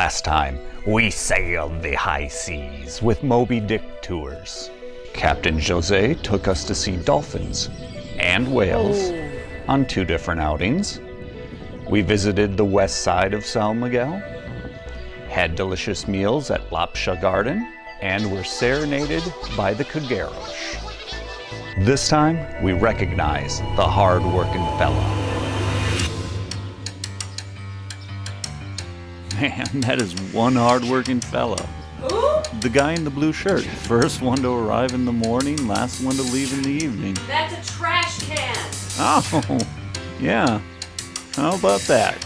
Last time, we sailed the high seas with Moby Dick tours. Captain Jose took us to see dolphins and whales on 2 different outings. We visited the west side of São Miguel, had delicious meals at Lapsha Garden, and were serenaded by the Cagueros. This time, we recognize the hard-working fella. Man, that is one hard-working fella. Who? The guy in the blue shirt. First one to arrive in the morning, last one to leave in the evening. That's a trash can. Oh, yeah. How about that?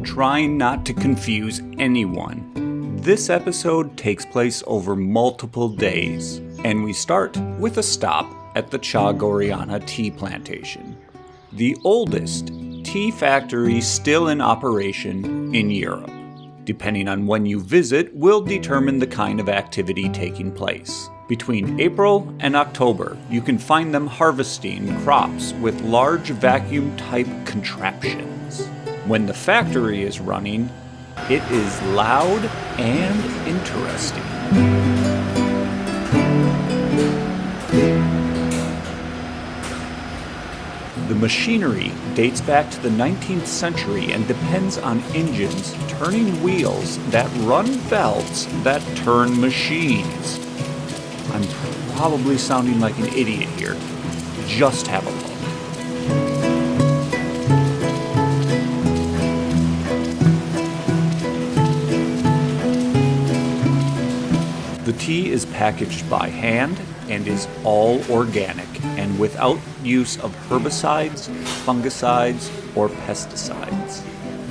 Trying not to confuse anyone, this episode takes place over multiple days, and we start with a stop at the Chá Gorreana tea plantation, the oldest tea factory still in operation in Europe. Depending on when you visit will determine the kind of activity taking place. Between April and October, you can find them harvesting crops with large vacuum-type contraptions. When the factory is running, it is loud and interesting. The machinery dates back to the 19th century and depends on engines turning wheels that run belts that turn machines. I'm probably sounding like an idiot here. Just have a look. The tea is packaged by hand and is all organic and without use of herbicides, fungicides, or pesticides.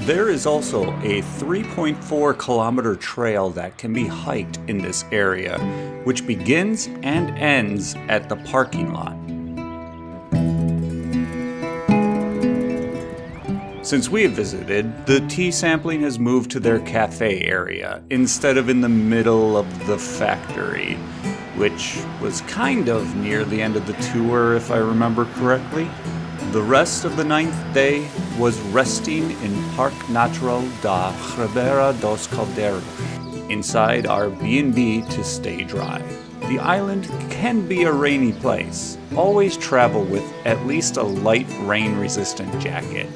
There is also a 3.4 kilometer trail that can be hiked in this area, which begins and ends at the parking lot. Since we have visited, the tea sampling has moved to their cafe area instead of in the middle of the factory, which was kind of near the end of the tour if I remember correctly. The rest of the 9th day was resting in Parque Natural da Ribeira dos Caldeiros, inside our B&B to stay dry. The island can be a rainy place. Always travel with at least a light rain-resistant jacket,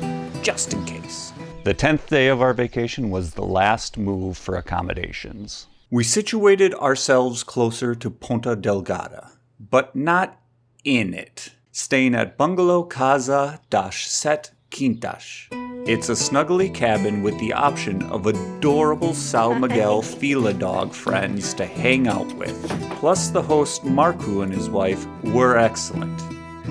just in case. The 10th day of our vacation was the last move for accommodations. We situated ourselves closer to Ponta Delgada, but not in it, staying at Bungalow Casa Sete Quintas. It's a snuggly cabin with the option of adorable São Miguel Fila dog friends to hang out with. Plus the host Marco and his wife were excellent,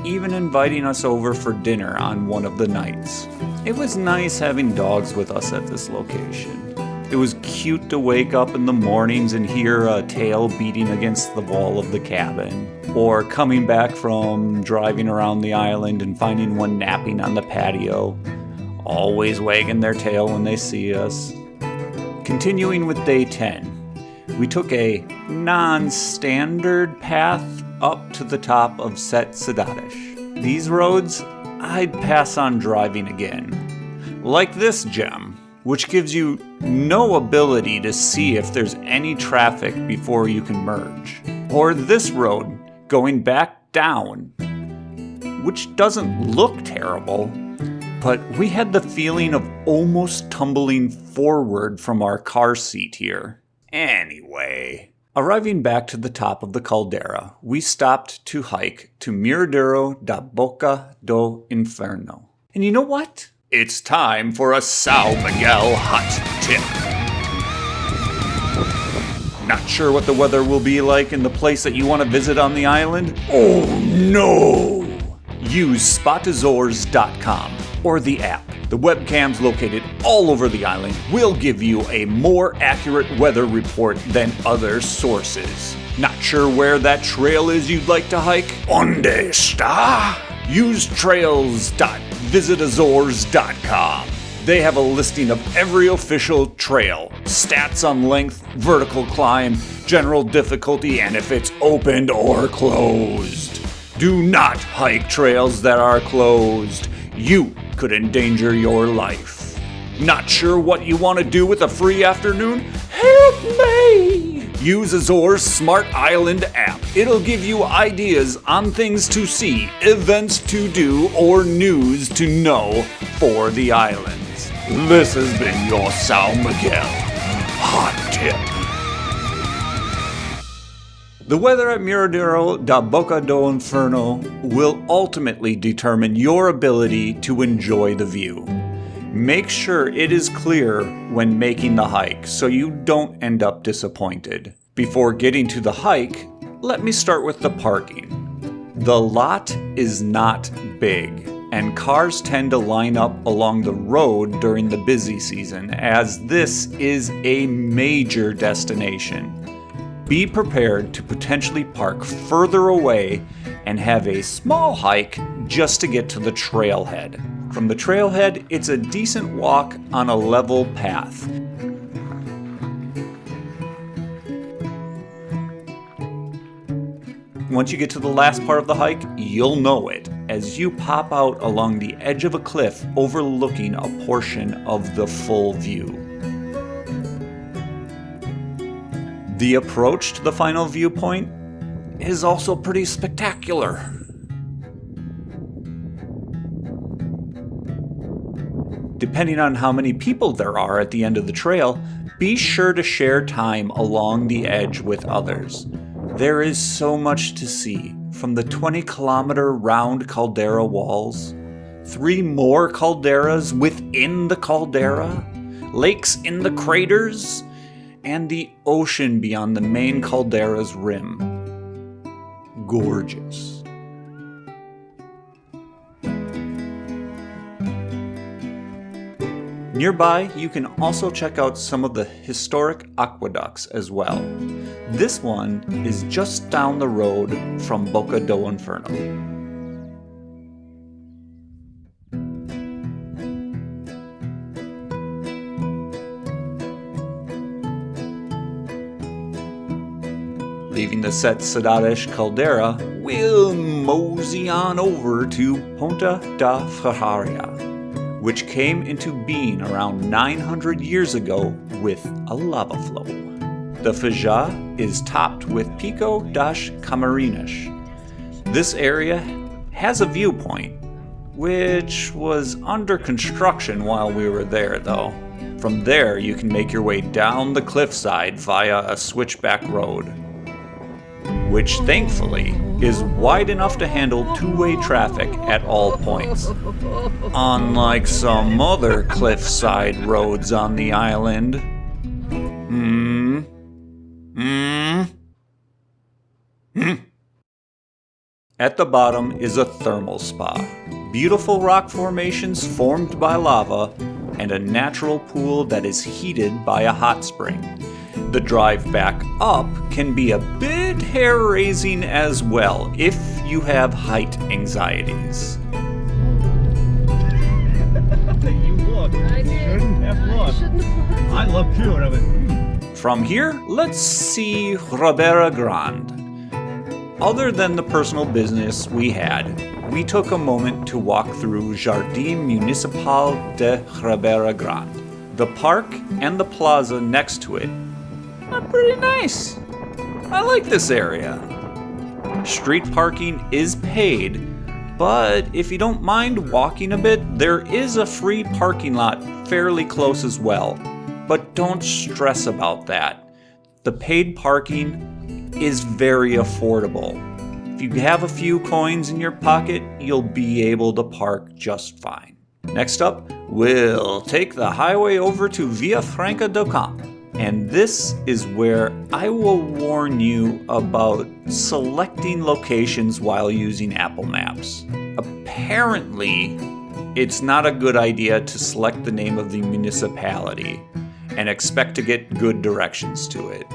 even inviting us over for dinner on one of the nights. It was nice having dogs with us at this location. It was cute to wake up in the mornings and hear a tail beating against the wall of the cabin, or coming back from driving around the island and finding one napping on the patio, always wagging their tail when they see us. Continuing with day 10, we took a non-standard path up to the top of Sete Cidades. These roads, I'd pass on driving again. Like this gem, which gives you no ability to see if there's any traffic before you can merge. Or this road going back down, which doesn't look terrible, but we had the feeling of almost tumbling forward from our car seat here. Anyway, arriving back to the top of the caldera, we stopped to hike to Miradouro da Boca do Inferno. And you know what? It's time for a São Miguel Hot Tip. Not sure what the weather will be like in the place that you want to visit on the island? Oh no! Use spotazores.com or the app The webcams located all over the island will give you a more accurate weather report than other sources. Not sure where that trail is you'd like to hike? Onde está? Use trails.visitazores.com. They have a listing of every official trail, stats on length, vertical climb, general difficulty, and if it's opened or closed. Do not hike trails that are closed. You could endanger your life. Not sure what you want to do with a free afternoon? Help me! Use Azores Smart Island app. It'll give you ideas on things to see, events to do, or news to know for the islands. This has been your São Miguel Hot Tip. The weather at Miradouro da Boca do Inferno will ultimately determine your ability to enjoy the view. Make sure it is clear when making the hike so you don't end up disappointed. Before getting to the hike, let me start with the parking. The lot is not big, and cars tend to line up along the road during the busy season, as this is a major destination. Be prepared to potentially park further away and have a small hike just to get to the trailhead. From the trailhead, it's a decent walk on a level path. Once you get to the last part of the hike, you'll know it as you pop out along the edge of a cliff overlooking a portion of the full view. The approach to the final viewpoint is also pretty spectacular. Depending on how many people there are at the end of the trail, be sure to share time along the edge with others. There is so much to see, from the 20-kilometer round caldera walls, 3 more calderas within the caldera, lakes in the craters, and the ocean beyond the main caldera's rim. Gorgeous. Nearby, you can also check out some of the historic aqueducts as well. This one is just down the road from Boca do Inferno. Leaving the Sete Cidades caldera, we'll mosey on over to Ponta da Ferraria, which came into being around 900 years ago with a lava flow. The faja is topped with Pico das Camarinas. This area has a viewpoint, which was under construction while we were there though. From there you can make your way down the cliffside via a switchback road, which thankfully is wide enough to handle two-way traffic at all points. Unlike some other cliffside roads on the island. At the bottom is a thermal spa. Beautiful rock formations formed by lava and a natural pool that is heated by a hot spring. The drive back up can be a bit hair-raising as well if you have height anxieties. You look. I did. Shouldn't have looked. I looked too, and I went, From here, let's see Ribeira Grande. Other than the personal business we had, we took a moment to walk through Jardim Municipal de Ribeira Grande. The park and the plaza next to it are pretty nice. I like this area. Street parking is paid, but if you don't mind walking a bit, there is a free parking lot fairly close as well. But don't stress about that. The paid parking is very affordable. If you have a few coins in your pocket, you'll be able to park just fine. Next up, we'll take the highway over to Via Franca do Campo. And this is where I will warn you about selecting locations while using Apple Maps. Apparently, it's not a good idea to select the name of the municipality and expect to get good directions to it.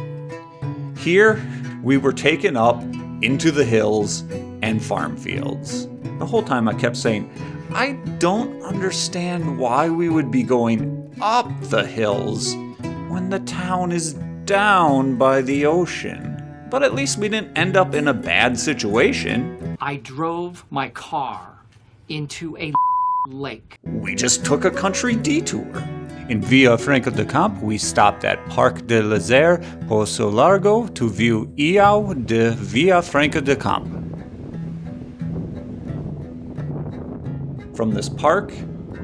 Here, we were taken up into the hills and farm fields. The whole time I kept saying, I don't understand why we would be going up the hills when the town is down by the ocean. But at least we didn't end up in a bad situation. I drove my car into a lake. We just took a country detour. In Via Franca de Camp, we stopped at Parque de Lazer, Poço Largo to view Iau de Via Franca de Camp. From this park,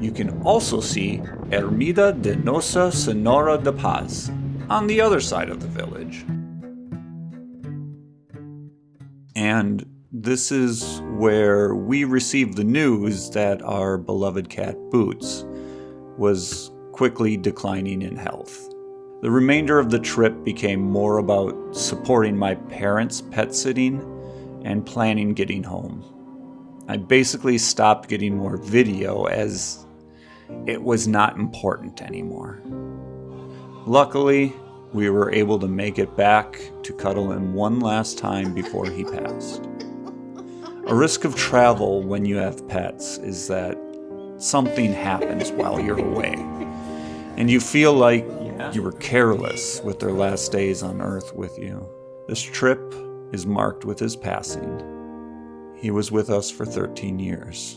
you can also see Ermida de Nossa Senhora de Paz on the other side of the village. And this is where we received the news that our beloved cat Boots was quickly declining in health. The remainder of the trip became more about supporting my parents' pet sitting and planning getting home. I basically stopped getting more video as it was not important anymore. Luckily, we were able to make it back to cuddle him one last time before he passed. A risk of travel when you have pets is that something happens while you're away, and you feel like you were careless with their last days on Earth with you. This trip is marked with his passing. He was with us for 13 years.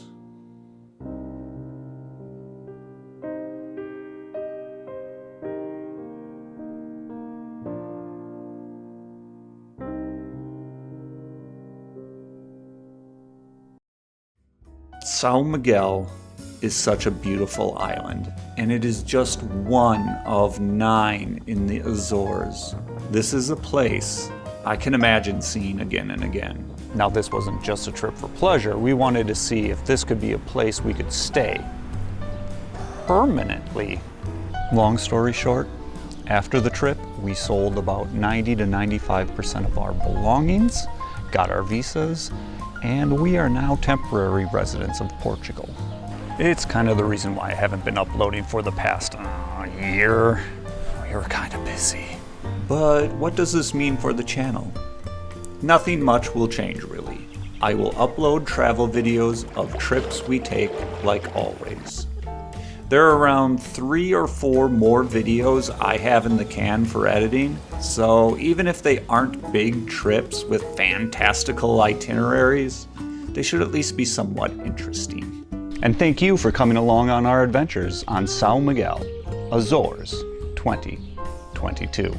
São Miguel is such a beautiful island, and it is just one of 9 in the Azores. This is a place I can imagine seeing again and again. Now, this wasn't just a trip for pleasure. We wanted to see if this could be a place we could stay permanently. Long story short, after the trip, we sold about 90 to 95% of our belongings, got our visas, and we are now temporary residents of Portugal. It's kind of the reason why I haven't been uploading for the past year. We were kind of busy. But what does this mean for the channel? Nothing much will change, really. I will upload travel videos of trips we take like always. There are around 3 or 4 more videos I have in the can for editing, so even if they aren't big trips with fantastical itineraries, they should at least be somewhat interesting. And thank you for coming along on our adventures on São Miguel, Azores 2022.